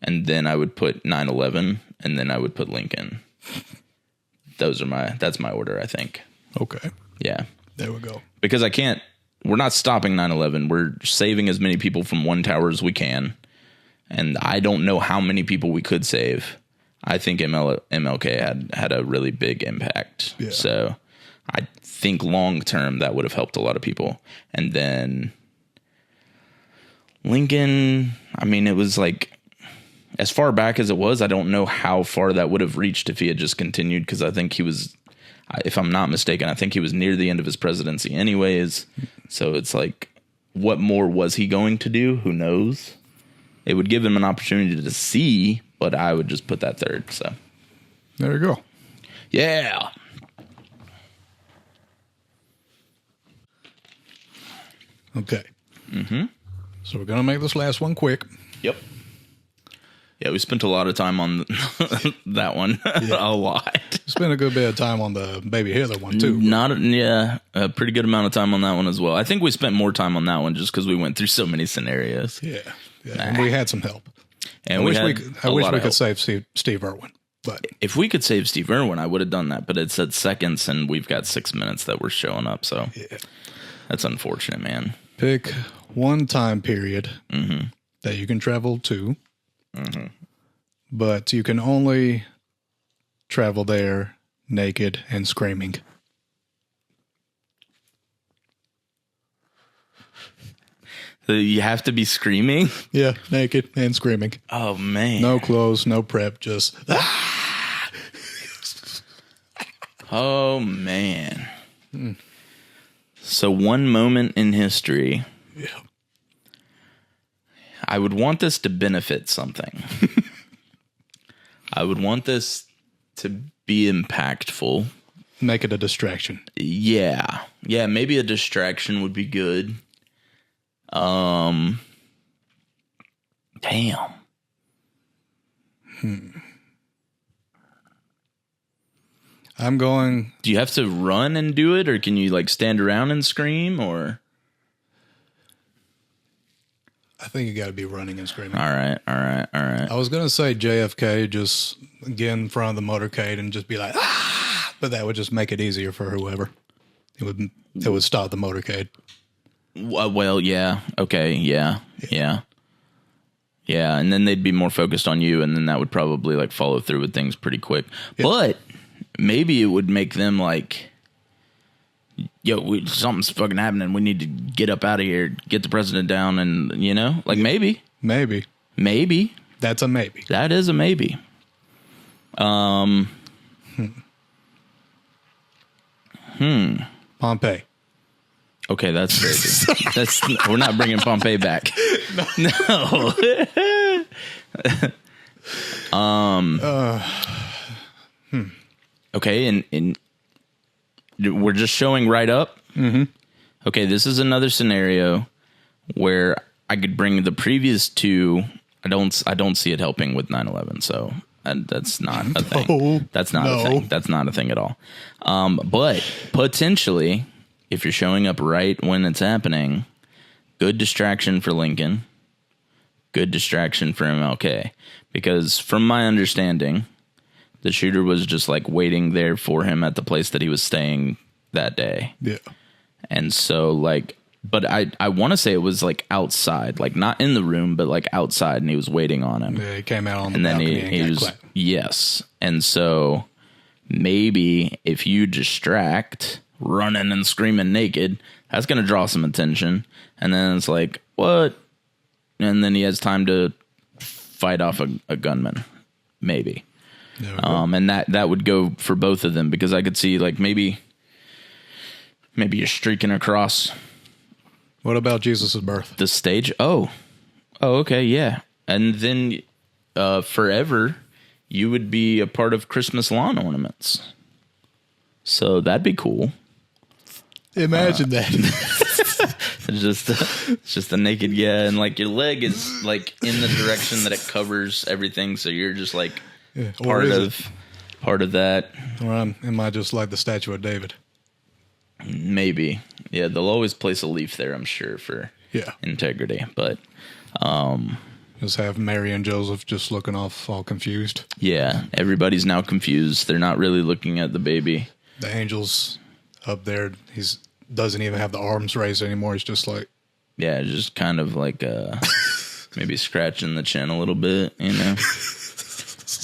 Speaker 2: And then I would put 9/11, and then I would put Lincoln. That's my order, I think.
Speaker 1: Okay.
Speaker 2: Yeah.
Speaker 1: There we go.
Speaker 2: Because we're not stopping 9/11. We're saving as many people from one tower as we can. And I don't know how many people we could save. I think MLK had a really big impact. Yeah. So I think long term that would have helped a lot of people. And then Lincoln, I mean, it was like, as far back as it was, I don't know how far that would have reached if he had just continued, because I think he was, if I'm not mistaken, I think he was near the end of his presidency anyways. So it's like, what more was he going to do? Who knows? It would give him an opportunity to see, but I would just put that third. So
Speaker 1: there you go.
Speaker 2: Yeah.
Speaker 1: Okay. Mm-hmm. So we're going to make this last one quick.
Speaker 2: Yep. Yeah, we spent a lot of time on that one. Yeah. A lot.
Speaker 1: Spent a good bit of time on the Baby Hitler one, too.
Speaker 2: A pretty good amount of time on that one as well. I think we spent more time on that one just because we went through so many scenarios.
Speaker 1: Yeah. And we had some help.
Speaker 2: And
Speaker 1: I wish
Speaker 2: had
Speaker 1: we
Speaker 2: a lot of
Speaker 1: could
Speaker 2: help.
Speaker 1: save Steve Irwin, but
Speaker 2: If we could save Steve Irwin, I would have done that. But it said seconds, and we've got 6 minutes that we're showing up. So that's unfortunate, man.
Speaker 1: pick one time period
Speaker 2: Mm-hmm.
Speaker 1: that you can travel to,
Speaker 2: Mm-hmm.
Speaker 1: but you can only travel there naked and screaming.
Speaker 2: So you have to be screaming?
Speaker 1: Yeah, naked and screaming.
Speaker 2: Oh, man.
Speaker 1: No clothes, no prep, just
Speaker 2: Oh, man. So one moment in history.
Speaker 1: yeah.
Speaker 2: I would want this to benefit something. I would want this to be impactful.
Speaker 1: Make it a distraction.
Speaker 2: Yeah. Yeah, maybe a distraction would be good. Damn.
Speaker 1: I'm going.
Speaker 2: Do you have to run and do it, or can you like stand around and scream, or?
Speaker 1: I think you got to be running and screaming.
Speaker 2: All right.
Speaker 1: I was going to say JFK, just get in front of the motorcade and just be like, ah! But that would just make it easier for whoever. It would stop the motorcade.
Speaker 2: Well, yeah. Okay. Yeah. And then they'd be more focused on you, and then that would probably like follow through with things pretty quick.
Speaker 1: Yeah.
Speaker 2: But maybe it would make them like, yo, something's fucking happening. We need to get up out of here, get the president down, and like maybe.
Speaker 1: That's a maybe.
Speaker 2: That is a maybe.
Speaker 1: Pompeii.
Speaker 2: Okay, that's crazy. We're not bringing Pompeii back. No. Okay, and we're just showing right up. Mm-hmm. Okay, this is another scenario where I could bring the previous two. I don't see it helping with 9/11. So that's not a thing.
Speaker 1: No.
Speaker 2: That's not a thing. That's not a thing at all. But potentially, if you're showing up right when it's happening, good distraction for Lincoln, good distraction for MLK. Because from my understanding, the shooter was just like waiting there for him at the place that he was staying that day.
Speaker 1: Yeah.
Speaker 2: And so like, but I want to say it was like outside, like not in the room, but like outside, and he was waiting on him.
Speaker 1: Yeah, he came out on the
Speaker 2: And then
Speaker 1: balcony
Speaker 2: he
Speaker 1: and
Speaker 2: was,
Speaker 1: got clapped.
Speaker 2: yes. And so maybe if you distract running and screaming naked, that's going to draw some attention. And then it's like, what? And then he has time to fight off a gunman, maybe. And that would go for both of them, because I could see like maybe you're streaking across
Speaker 1: What about Jesus' birth?
Speaker 2: the stage. Oh, okay, yeah. And then forever you would be a part of Christmas lawn ornaments. So that'd be cool.
Speaker 1: Imagine that.
Speaker 2: It's just a naked, yeah, and like your leg is like in the direction that it covers everything, so you're just like
Speaker 1: Yeah. Or
Speaker 2: part of that.
Speaker 1: Or am I just like the statue of David?
Speaker 2: Maybe. Yeah, they'll always place a leaf there, I'm sure, for integrity. But
Speaker 1: Just have Mary and Joseph just looking off all confused.
Speaker 2: yeah, everybody's now confused. They're not really looking at the baby.
Speaker 1: The angel's up there. He's doesn't even have the arms raised anymore. He's just like,
Speaker 2: Yeah, just kind of like maybe scratching the chin a little bit,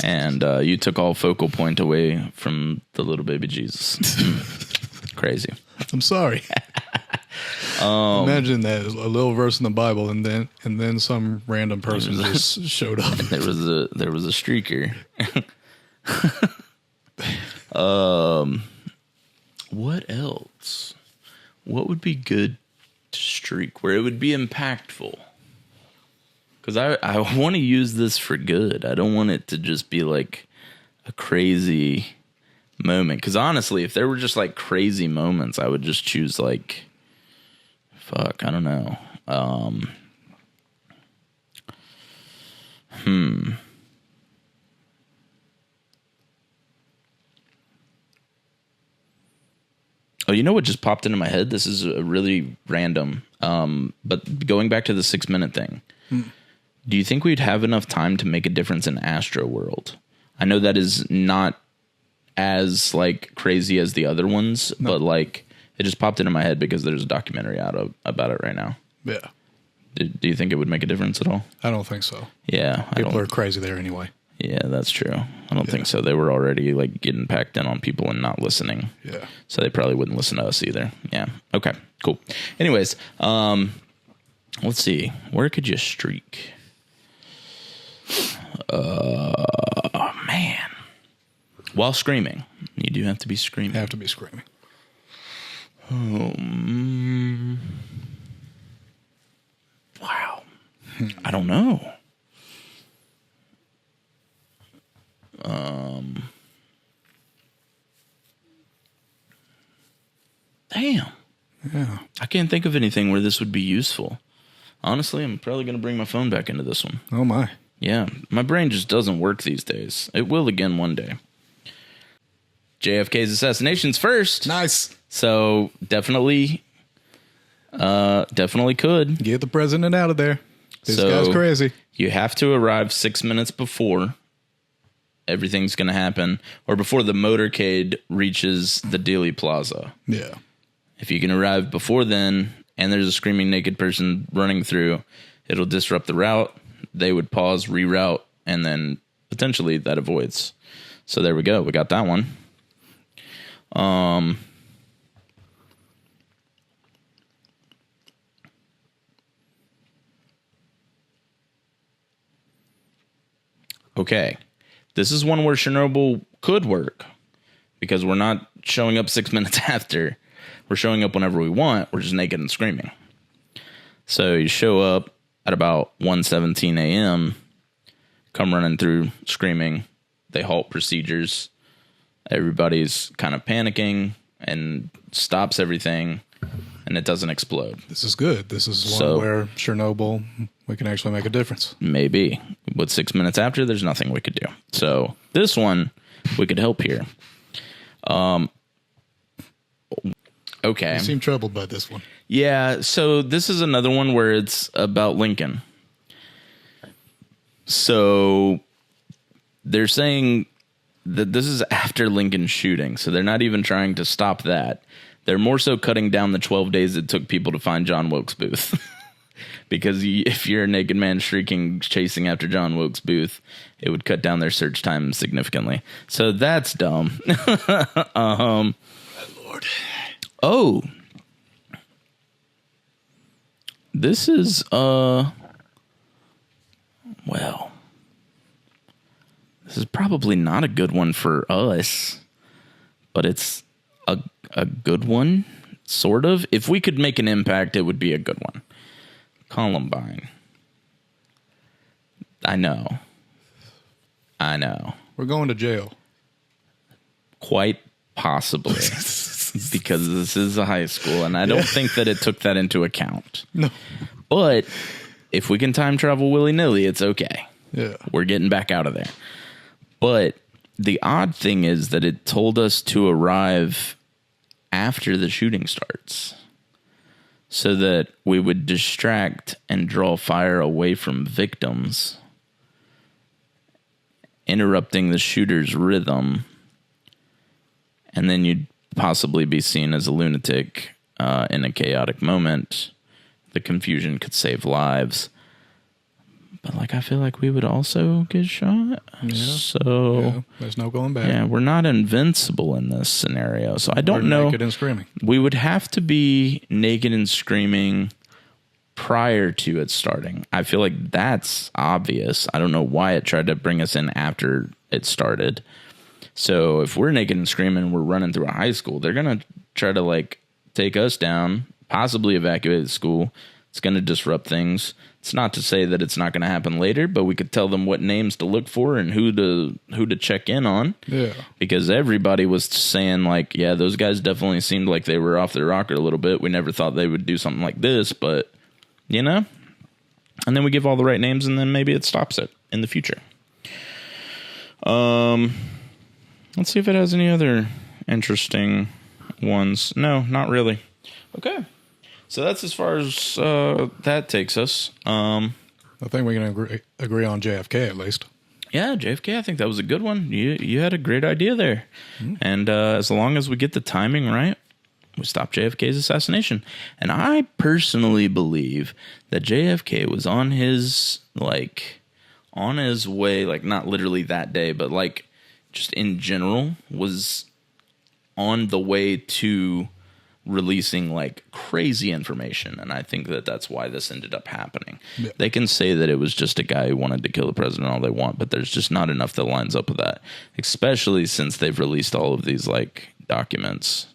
Speaker 2: And you took all focal point away from the little baby Jesus. Crazy.
Speaker 1: I'm sorry. Imagine that, a little verse in the Bible, and then some random person just showed up.
Speaker 2: There was a streaker. What else? What would be good to streak where it would be impactful? Because I want to use this for good. I don't want it to just be like a crazy moment. Because honestly, if there were just like crazy moments, I would just choose like, fuck, I don't know. Oh, you know what just popped into my head? This is a really random, but going back to the 6 minute thing. Do you think we'd have enough time to make a difference in Astroworld? I know that is not as like crazy as the other ones, but like it just popped into my head because there's a documentary out about it right now.
Speaker 1: Yeah.
Speaker 2: Do you think it would make a difference at all?
Speaker 1: I don't think so.
Speaker 2: Yeah.
Speaker 1: People are crazy there anyway.
Speaker 2: Yeah, that's true. I don't think so. They were already like getting packed in on people and not listening.
Speaker 1: Yeah.
Speaker 2: So they probably wouldn't listen to us either. Yeah. Okay, cool. Anyways, let's see. Where could you streak? Man. While screaming. You do have to be screaming.
Speaker 1: Have to be screaming.
Speaker 2: Wow. I don't know. Damn.
Speaker 1: Yeah.
Speaker 2: I can't think of anything where this would be useful. Honestly, I'm probably going to bring my phone back into this one.
Speaker 1: Oh, my.
Speaker 2: Yeah, my brain just doesn't work these days. It will again one day. JFK's assassination's first.
Speaker 1: Nice.
Speaker 2: So definitely could.
Speaker 1: Get the president out of there. This guy's crazy.
Speaker 2: You have to arrive 6 minutes before everything's going to happen, or before the motorcade reaches the Dealey Plaza.
Speaker 1: Yeah.
Speaker 2: If you can arrive before then, and there's a screaming naked person running through, it'll disrupt the route. They would pause, reroute, and then potentially that avoids. So there we go. We got that one. Okay. This is one where Chernobyl could work because we're not showing up 6 minutes after. We're showing up whenever we want. We're just naked and screaming. So you show up at about 1:17 a.m., come running through screaming. They halt procedures. Everybody's kind of panicking and stops everything, and it doesn't explode.
Speaker 1: This is good. This is one where Chernobyl, we can actually make a difference.
Speaker 2: Maybe. But 6 minutes after, there's nothing we could do. So this one, we could help here. Okay.
Speaker 1: You seem troubled by this one.
Speaker 2: Yeah, so this is another one where it's about Lincoln. So they're saying that this is after Lincoln's shooting, so they're not even trying to stop that. They're more so cutting down the 12 days it took people to find John Wilkes Booth. Because if you're a naked man shrieking, chasing after John Wilkes Booth, it would cut down their search time significantly. So that's dumb.
Speaker 1: My Lord.
Speaker 2: Oh. This is, well, this is probably not a good one for us, but it's a good one, sort of. If we could make an impact, it would be a good one. Columbine. I know.
Speaker 1: We're going to jail.
Speaker 2: Quite possibly. Because this is a high school, and I don't think that it took that into account.
Speaker 1: No.
Speaker 2: But if we can time travel willy-nilly, it's okay.
Speaker 1: Yeah.
Speaker 2: We're getting back out of there. But the odd thing is that it told us to arrive after the shooting starts so that we would distract and draw fire away from victims, interrupting the shooter's rhythm, and then you'd possibly be seen as a lunatic in a chaotic moment. The confusion could save lives. But, like, I feel like we would also get shot.
Speaker 1: Yeah.
Speaker 2: So
Speaker 1: there's no going back.
Speaker 2: yeah, we're not invincible in this scenario. So I don't know.
Speaker 1: Naked and screaming.
Speaker 2: We would have to be naked and screaming prior to it starting. I feel like that's obvious. I don't know why it tried to bring us in after it started. So if we're naked and screaming, we're running through a high school, they're going to try to, like, take us down, possibly evacuate the school. It's going to disrupt things. It's not to say that it's not going to happen later, but we could tell them what names to look for and who to check in on.
Speaker 1: Yeah. Because
Speaker 2: everybody was saying, like, yeah, those guys definitely seemed like they were off their rocker a little bit. We never thought they would do something like this, but, you know? And then we give all the right names, and then maybe it stops it in the future. Let's see if it has any other interesting ones. No, not really. Okay. So that's as far as that takes us.
Speaker 1: I think we can agree on JFK at least.
Speaker 2: Yeah, JFK, I think that was a good one. You had a great idea there. And as long as we get the timing right, we stop JFK's assassination. And I personally believe that JFK was on his way, like not literally that day, but like just in general, was on the way to releasing like crazy information. And I think that that's why this ended up happening. Yeah. They can say that it was just a guy who wanted to kill the president all they want, but there's just not enough that lines up with that, especially since they've released all of these like documents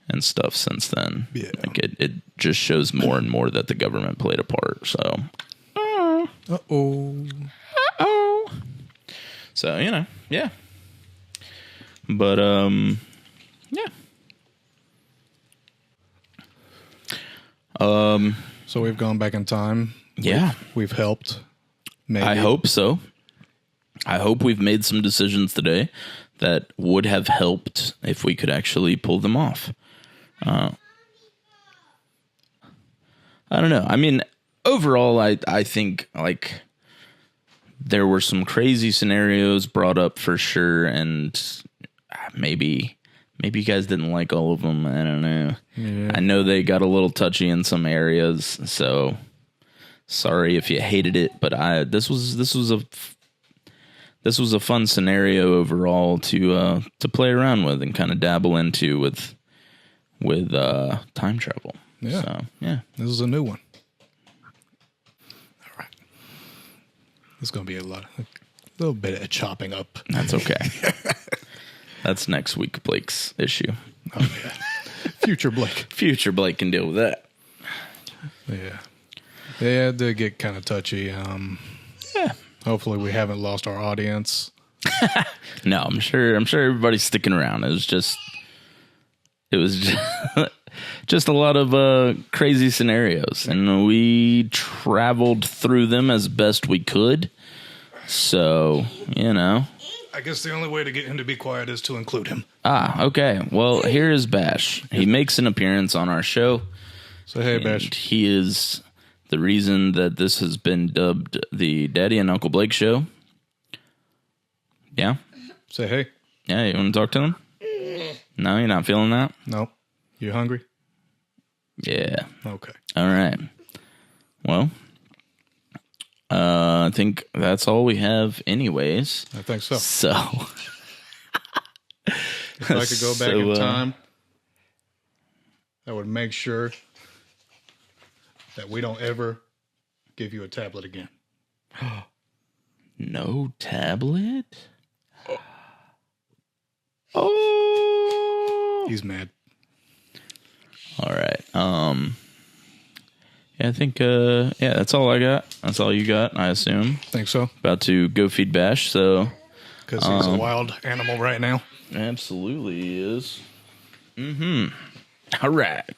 Speaker 2: and stuff since then. Yeah. Like it just shows more and more that the government played a part. So so yeah, but yeah.
Speaker 1: So we've gone back in time.
Speaker 2: Yeah.
Speaker 1: We've helped. Maybe.
Speaker 2: I hope so. I hope we've made some decisions today that would have helped if we could actually pull them off. I don't know. I mean, overall, I think like there were some crazy scenarios brought up for sure. And maybe you guys didn't like all of them. I don't know. Yeah. I know they got a little touchy in some areas, so sorry if you hated it. But this was a fun scenario overall to play around with and kind of dabble into with time travel.
Speaker 1: Yeah,
Speaker 2: so, yeah.
Speaker 1: This is a new one. All right, it's gonna be a little bit of chopping up.
Speaker 2: That's okay. That's next week Blake's issue.
Speaker 1: Oh, yeah. Future Blake.
Speaker 2: Future Blake can deal with that.
Speaker 1: Yeah. They had to get kind of touchy.
Speaker 2: Yeah.
Speaker 1: Hopefully we haven't lost our audience.
Speaker 2: No, I'm sure everybody's sticking around. It was just just a lot of crazy scenarios, and we traveled through them as best we could. So,
Speaker 1: I guess the only way to get him to be quiet is to include him.
Speaker 2: Okay. Well, here is Bash. He makes an appearance on our show.
Speaker 1: So, hey, Bash.
Speaker 2: He is the reason that this has been dubbed the Daddy and Uncle Blake Show. Yeah?
Speaker 1: Say hey.
Speaker 2: Yeah, you want to talk to him? No, you're not feeling that?
Speaker 1: No. You hungry?
Speaker 2: Yeah.
Speaker 1: Okay.
Speaker 2: All right. Well, I think that's all we have anyways.
Speaker 1: I think so.
Speaker 2: So,
Speaker 1: if I could go back in time, I would make sure that we don't ever give you a tablet again.
Speaker 2: No tablet? Oh.
Speaker 1: He's mad.
Speaker 2: All right. Yeah, I think, that's all I got. That's all you got, I assume.
Speaker 1: Think so.
Speaker 2: About to go feed Bash, so.
Speaker 1: Because he's a wild animal right now.
Speaker 2: Absolutely he is. All right.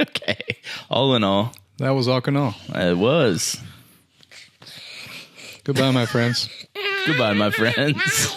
Speaker 2: Okay. All in all.
Speaker 1: That was Awk Awe.
Speaker 2: It was.
Speaker 1: Goodbye, my friends.
Speaker 2: Goodbye, my friends.